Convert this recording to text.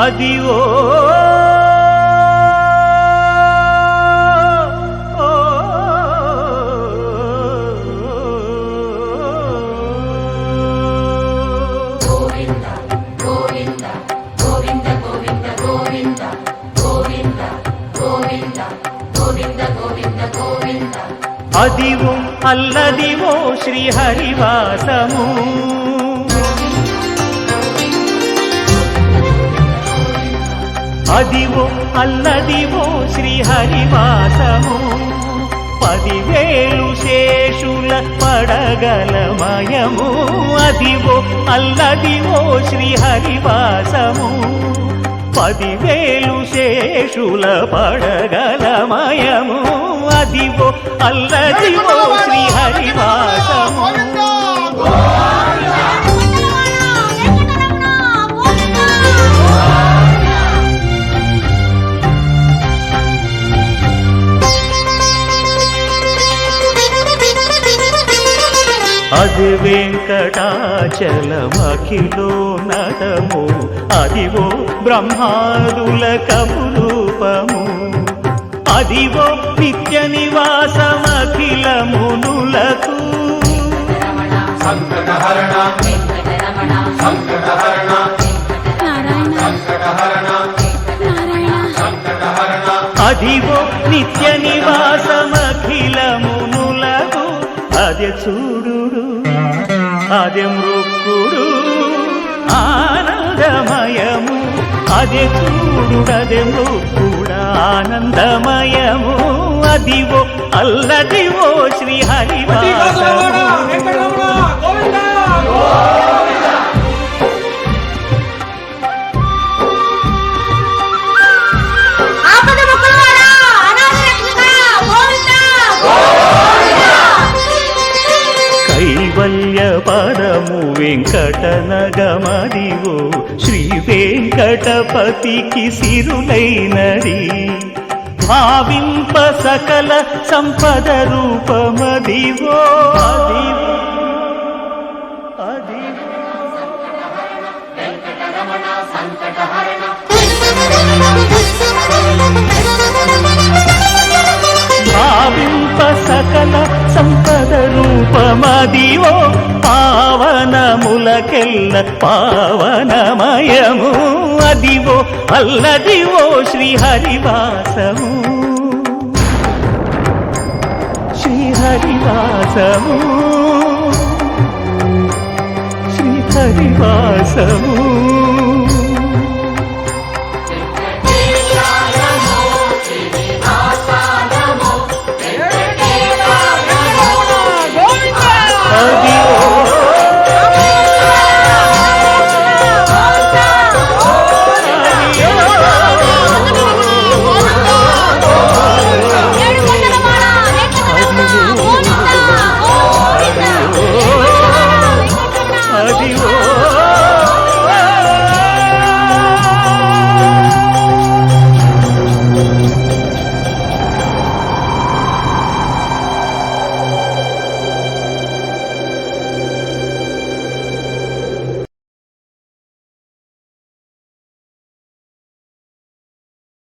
అదివో అదివో అల్లదివో శ్రీహరివాసము అదివో అల్లదివో శ్రీహరివాసము 10,000 శేషుల పడగలమయము అదివో అల్లదివో శ్రీహరివాసము 10,000 శేషుల పడగలమయము అదివో అల్లదివో శ్రీహరివాసము అది వెంకటాచలమఖిలో నటము అదివో బ్రహ్మాదుల కపురూపము అదివో నిత్య నివాసమఖిలమునులకు అదివో నిత్య నివాసమఖిలమునులకు అదే చూడు అదే మృక్కుడు ఆనందమయము అదే చూడు అదే మృక్కుడు ఆనందమయము అదివో అల్లదివో శ్రీహరివాసము కైవల్య పదము వెంకటనగమదివో శ్రీ వెంకటపతికి సిరులైనది భావింప సకల సంపద రూపమదివో భావింప సకల సంపద రూపమదివో పావనములకెల్ల పావనమయము అదివో అల్లదివో శ్రీహరివాసము శ్రీహరివాసము శ్రీహరివాసము